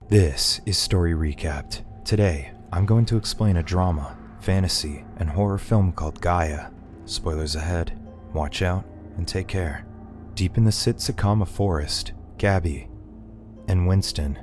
This is Story Recapped. Today, I'm going to explain a drama, fantasy, and horror film called Gaia. Spoilers ahead. Watch out and take care. Deep in the Sitsakama forest, Gabby and Winston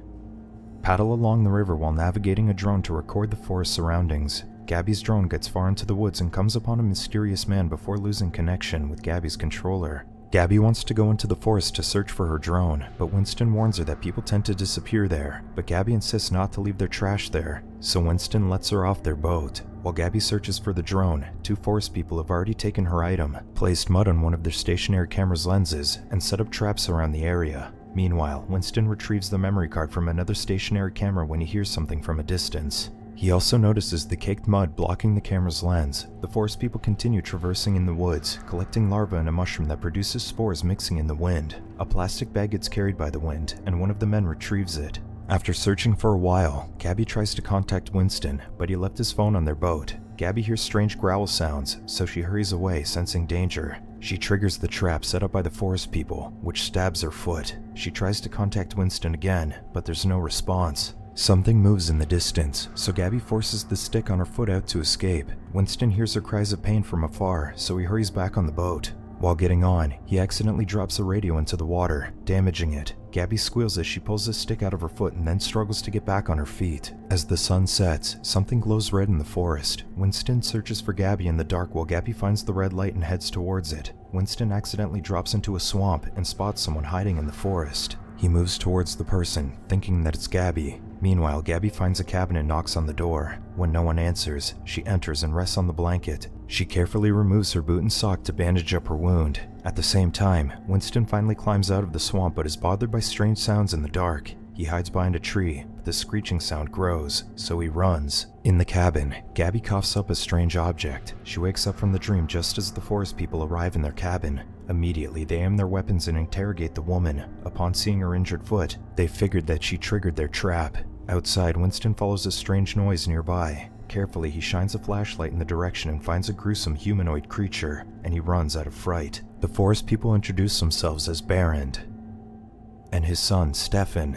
paddle along the river while navigating a drone to record the forest surroundings. Gabby's drone gets far into the woods and comes upon a mysterious man before losing connection with Gabby's controller. Gabby wants to go into the forest to search for her drone, but Winston warns her that people tend to disappear there, but Gabby insists not to leave their trash there, so Winston lets her off their boat. While Gabby searches for the drone, two forest people have already taken her item, placed mud on one of their stationary camera's lenses, and set up traps around the area. Meanwhile, Winston retrieves the memory card from another stationary camera when he hears something from a distance. He also notices the caked mud blocking the camera's lens. The forest people continue traversing in the woods, collecting larvae in a mushroom that produces spores mixing in the wind. A plastic bag gets carried by the wind, and one of the men retrieves it. After searching for a while, Gabby tries to contact Winston, but he left his phone on their boat. Gabby hears strange growl sounds, so she hurries away, sensing danger. She triggers the trap set up by the forest people, which stabs her foot. She tries to contact Winston again, but there's no response. Something moves in the distance, so Gabby forces the stick on her foot out to escape. Winston hears her cries of pain from afar, so he hurries back on the boat. While getting on, he accidentally drops the radio into the water, damaging it. Gabby squeals as she pulls the stick out of her foot and then struggles to get back on her feet. As the sun sets, something glows red in the forest. Winston searches for Gabby in the dark while Gabby finds the red light and heads towards it. Winston accidentally drops into a swamp and spots someone hiding in the forest. He moves towards the person, thinking that it's Gabby. Meanwhile, Gabby finds a cabin and knocks on the door. When no one answers, she enters and rests on the blanket. She carefully removes her boot and sock to bandage up her wound. At the same time, Winston finally climbs out of the swamp but is bothered by strange sounds in the dark. He hides behind a tree, but the screeching sound grows, so he runs. In the cabin, Gabby coughs up a strange object. She wakes up from the dream just as the forest people arrive in their cabin. Immediately, they aim their weapons and interrogate the woman. Upon seeing her injured foot, they figured that she triggered their trap. Outside, Winston follows a strange noise nearby. Carefully, he shines a flashlight in the direction and finds a gruesome humanoid creature, and he runs out of fright. The forest people introduce themselves as Barend and his son, Stefan.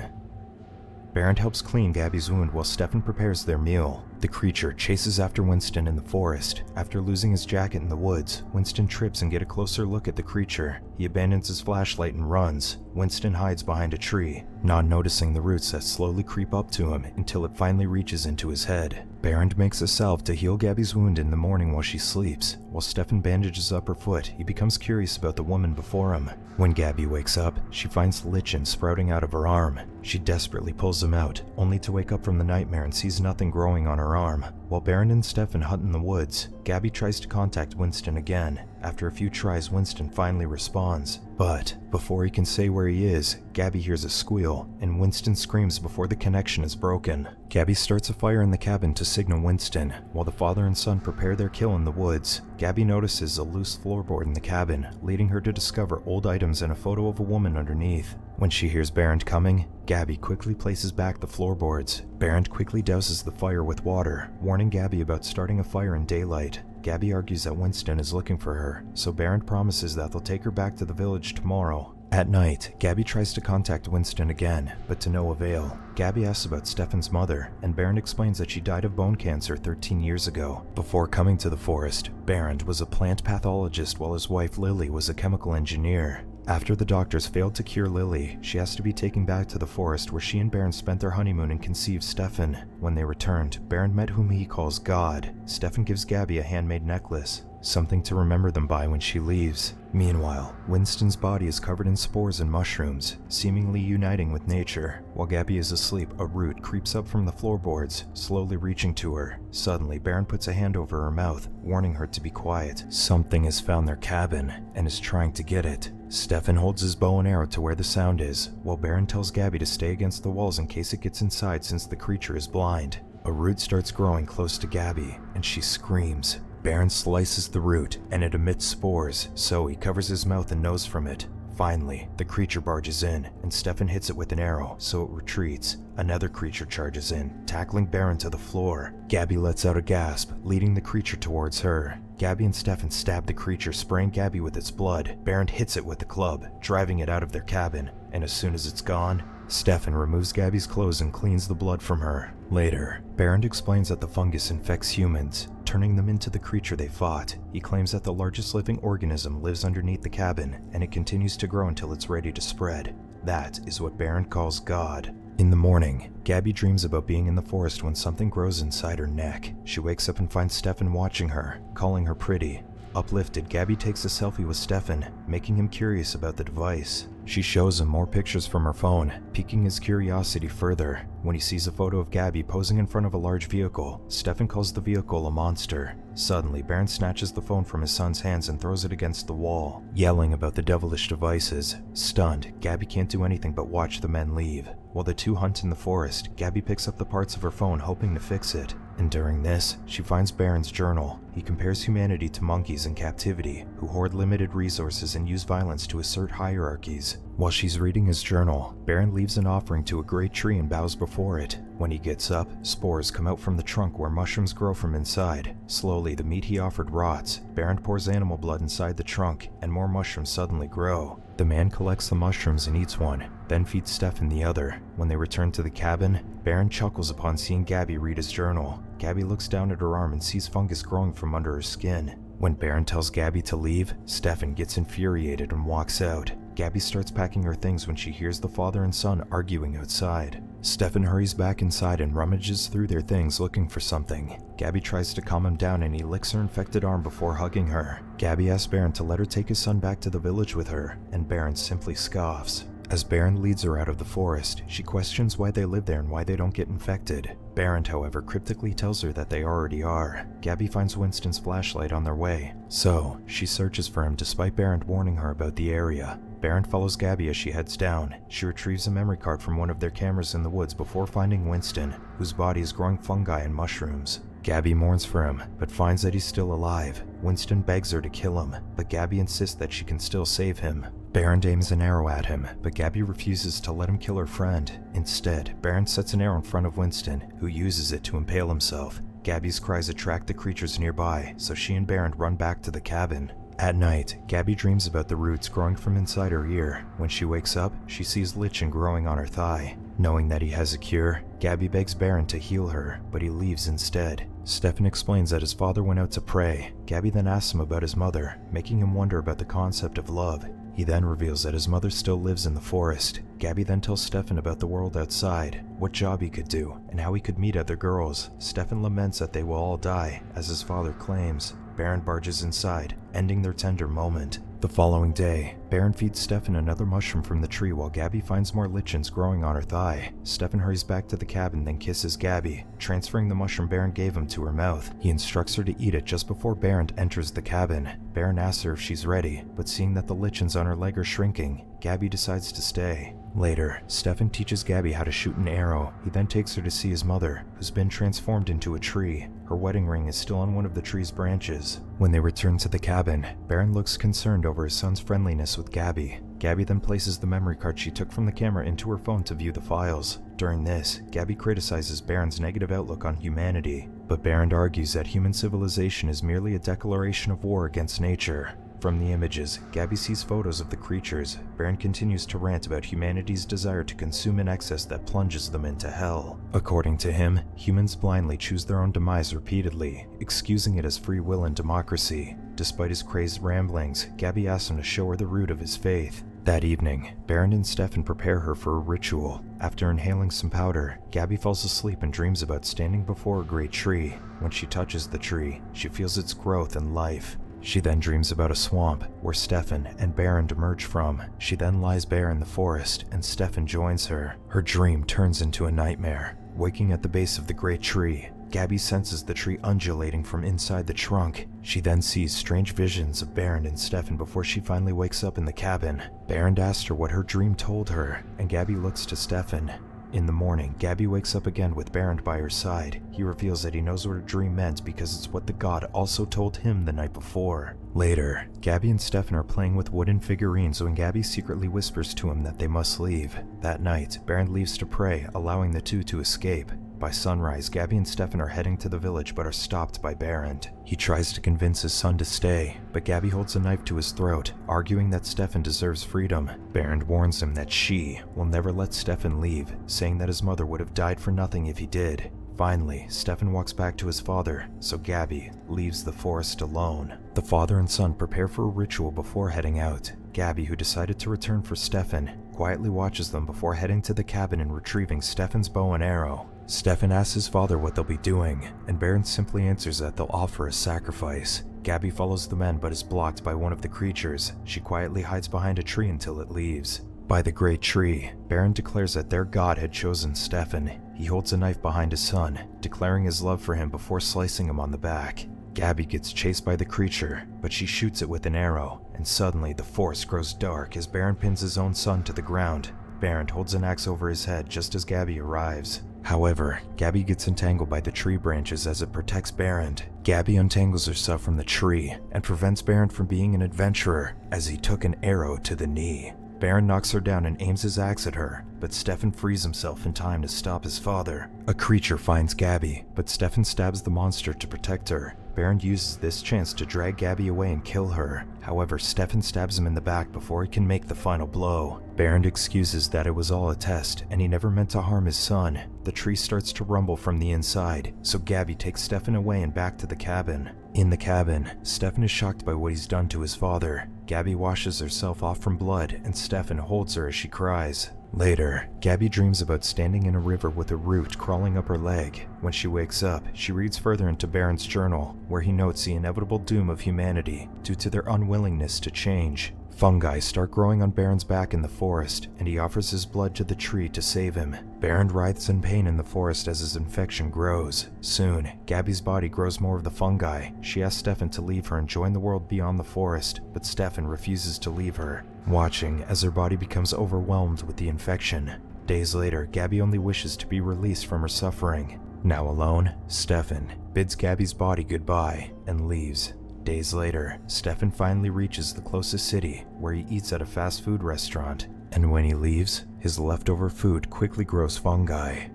Barend helps clean Gabby's wound while Stefan prepares their meal. The creature chases after Winston in the forest. After losing his jacket in the woods, Winston trips and gets a closer look at the creature. He abandons his flashlight and runs. Winston hides behind a tree, not noticing the roots that slowly creep up to him until it finally reaches into his head. Barend makes a salve to heal Gabby's wound in the morning while she sleeps. While Stefan bandages up her foot, he becomes curious about the woman before him. When Gabby wakes up, she finds lichen sprouting out of her arm. She desperately pulls them out, only to wake up from the nightmare and sees nothing growing on her arm. While Barend and Stefan hunt in the woods, Gabby tries to contact Winston again. After a few tries, Winston finally responds. But before he can say where he is, Gabby hears a squeal, and Winston screams before the connection is broken. Gabby starts a fire in the cabin to signal Winston, while the father and son prepare their kill in the woods. Gabby notices a loose floorboard in the cabin, leading her to discover old items and a photo of a woman underneath. When she hears Barend coming, Gabby quickly places back the floorboards. Barend quickly douses the fire with water, warning Gabby about starting a fire in daylight. Gabby argues that Winston is looking for her, so Barend promises that they'll take her back to the village tomorrow. At night, Gabby tries to contact Winston again, but to no avail. Gabby asks about Stefan's mother, and Barend explains that she died of bone cancer 13 years ago. Before coming to the forest, Barend was a plant pathologist while his wife Lily was a chemical engineer. After the doctors failed to cure Lily, she has to be taken back to the forest where she and Barend spent their honeymoon and conceived Stefan. When they returned, Barend met whom he calls God. Stefan gives Gabby a handmade necklace, something to remember them by when she leaves. Meanwhile, Winston's body is covered in spores and mushrooms, seemingly uniting with nature. While Gabby is asleep, a root creeps up from the floorboards, slowly reaching to her. Suddenly, Barend puts a hand over her mouth, warning her to be quiet. Something has found their cabin and is trying to get it. Stefan holds his bow and arrow to where the sound is, while Barend tells Gabby to stay against the walls in case it gets inside since the creature is blind. A root starts growing close to Gabby, and she screams. Barend slices the root, and it emits spores, so he covers his mouth and nose from it. Finally, the creature barges in, and Stefan hits it with an arrow, so it retreats. Another creature charges in, tackling Barend to the floor. Gabby lets out a gasp, leading the creature towards her. Gabby and Stefan stab the creature, spraying Gabby with its blood. Barend hits it with the club, driving it out of their cabin, and as soon as it's gone, Stefan removes Gabby's clothes and cleans the blood from her. Later, Berend explains that the fungus infects humans, turning them into the creature they fought. He claims that the largest living organism lives underneath the cabin, and it continues to grow until it's ready to spread. That is what Berend calls God. In the morning, Gabby dreams about being in the forest when something grows inside her neck. She wakes up and finds Stefan watching her, calling her pretty. Uplifted, Gabby takes a selfie with Stefan, making him curious about the device. She shows him more pictures from her phone, piquing his curiosity further. When he sees a photo of Gabby posing in front of a large vehicle, Stefan calls the vehicle a monster. Suddenly, Berend snatches the phone from his son's hands and throws it against the wall, yelling about the devilish devices. Stunned, Gabby can't do anything but watch the men leave. While the two hunt in the forest, Gabby picks up the parts of her phone hoping to fix it. And during this, she finds Berend's journal. He compares humanity to monkeys in captivity, who hoard limited resources and use violence to assert hierarchies. While she's reading his journal, Berend leaves an offering to a great tree and bows before it. When he gets up, spores come out from the trunk where mushrooms grow from inside. Slowly, the meat he offered rots. Berend pours animal blood inside the trunk, and more mushrooms suddenly grow. The man collects the mushrooms and eats one, then feeds Stefan the other. When they return to the cabin, Berend chuckles upon seeing Gabby read his journal. Gabby looks down at her arm and sees fungus growing from under her skin. When Berend tells Gabby to leave, Stefan gets infuriated and walks out. Gabby starts packing her things when she hears the father and son arguing outside. Stefan hurries back inside and rummages through their things looking for something. Gabby tries to calm him down and he licks her infected arm before hugging her. Gabby asks Berend to let her take his son back to the village with her, and Berend simply scoffs. As Berend leads her out of the forest, she questions why they live there and why they don't get infected. Berend, however, cryptically tells her that they already are. Gabby finds Winston's flashlight on their way, so she searches for him despite Berend warning her about the area. Berend follows Gabby as she heads down. She retrieves a memory card from one of their cameras in the woods before finding Winston, whose body is growing fungi and mushrooms. Gabby mourns for him, but finds that he's still alive. Winston begs her to kill him, but Gabby insists that she can still save him. Berend aims an arrow at him, but Gabby refuses to let him kill her friend. Instead, Berend sets an arrow in front of Winston, who uses it to impale himself. Gabby's cries attract the creatures nearby, so she and Berend run back to the cabin. At night, Gabby dreams about the roots growing from inside her ear. When she wakes up, she sees lichen growing on her thigh. Knowing that he has a cure, Gabby begs Berend to heal her, but he leaves instead. Stefan explains that his father went out to pray. Gabby then asks him about his mother, making him wonder about the concept of love. He then reveals that his mother still lives in the forest. Gabby then tells Stefan about the world outside, what job he could do, and how he could meet other girls. Stefan laments that they will all die, as his father claims. Berend barges inside, ending their tender moment. The following day, Berend feeds Stefan another mushroom from the tree while Gabby finds more lichens growing on her thigh. Stefan hurries back to the cabin then kisses Gabby, transferring the mushroom Berend gave him to her mouth. He instructs her to eat it just before Berend enters the cabin. Berend asks her if she's ready, but seeing that the lichens on her leg are shrinking, Gabby decides to stay. Later, Stefan teaches Gabby how to shoot an arrow. He then takes her to see his mother, who's been transformed into a tree. Her wedding ring is still on one of the tree's branches. When they return to the cabin, Berend looks concerned over his son's friendliness with Gabby. Gabby then places the memory card she took from the camera into her phone to view the files. During this, Gabby criticizes Berend's negative outlook on humanity, but Berend argues that human civilization is merely a declaration of war against nature. From the images, Gabby sees photos of the creatures. Berend continues to rant about humanity's desire to consume an excess that plunges them into hell. According to him, humans blindly choose their own demise repeatedly, excusing it as free will and democracy. Despite his crazed ramblings, Gabby asks him to show her the root of his faith. That evening, Berend and Stefan prepare her for a ritual. After inhaling some powder, Gabby falls asleep and dreams about standing before a great tree. When she touches the tree, she feels its growth and life. She then dreams about a swamp where Stefan and Berend emerge from. She then lies bare in the forest and Stefan joins her. Her dream turns into a nightmare. Waking at the base of the great tree, Gabby senses the tree undulating from inside the trunk. She then sees strange visions of Berend and Stefan before she finally wakes up in the cabin. Berend asks her what her dream told her, and Gabby looks to Stefan. In the morning, Gabby wakes up again with Berend by her side. He reveals that he knows what her dream meant because it's what the god also told him the night before. Later, Gabby and Stefan are playing with wooden figurines when Gabby secretly whispers to him that they must leave. That night, Berend leaves to pray, allowing the two to escape. By sunrise, Gabby and Stefan are heading to the village but are stopped by Berend. He tries to convince his son to stay, but Gabby holds a knife to his throat, arguing that Stefan deserves freedom. Berend warns him that she will never let Stefan leave, saying that his mother would have died for nothing if he did. Finally, Stefan walks back to his father, so Gabby leaves the forest alone. The father and son prepare for a ritual before heading out. Gabby, who decided to return for Stefan, quietly watches them before heading to the cabin and retrieving Stefan's bow and arrow. Stefan asks his father what they'll be doing, and Berend simply answers that they'll offer a sacrifice. Gabby follows the men but is blocked by one of the creatures. She quietly hides behind a tree until it leaves. By the great tree, Berend declares that their god had chosen Stefan. He holds a knife behind his son, declaring his love for him before slicing him on the back. Gabby gets chased by the creature, but she shoots it with an arrow, and suddenly the forest grows dark as Berend pins his own son to the ground. Berend holds an axe over his head just as Gabby arrives. However, Gabby gets entangled by the tree branches as it protects Berend. Gabby untangles herself from the tree and prevents Berend from being an adventurer as he took an arrow to the knee. Berend knocks her down and aims his axe at her, but Stefan frees himself in time to stop his father. A creature finds Gabby, but Stefan stabs the monster to protect her. Berend uses this chance to drag Gabby away and kill her. However, Stefan stabs him in the back before he can make the final blow. Berend excuses that it was all a test and he never meant to harm his son. The tree starts to rumble from the inside, so Gabby takes Stefan away and back to the cabin. In the cabin, Stefan is shocked by what he's done to his father. Gabby washes herself off from blood and Stefan holds her as she cries. Later, Gabby dreams about standing in a river with a root crawling up her leg. When she wakes up, she reads further into Berend's journal, where he notes the inevitable doom of humanity due to their unwillingness to change. Fungi start growing on Berend's back in the forest, and he offers his blood to the tree to save him. Berend writhes in pain in the forest as his infection grows. Soon, Gabby's body grows more of the fungi. She asks Stefan to leave her and join the world beyond the forest, but Stefan refuses to leave her, watching as her body becomes overwhelmed with the infection. Days later, Gabby only wishes to be released from her suffering. Now alone, Stefan bids Gabby's body goodbye and leaves. Days later, Stefan finally reaches the closest city, where he eats at a fast food restaurant. And when he leaves, his leftover food quickly grows fungi.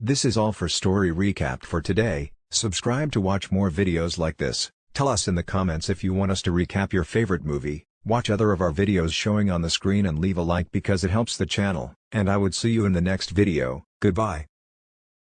This is all for Story Recapped for today. Subscribe to watch more videos like this. Tell us in the comments if you want us to recap your favorite movie. Watch other of our videos showing on the screen and leave a like because it helps the channel. And I would see you in the next video. Goodbye.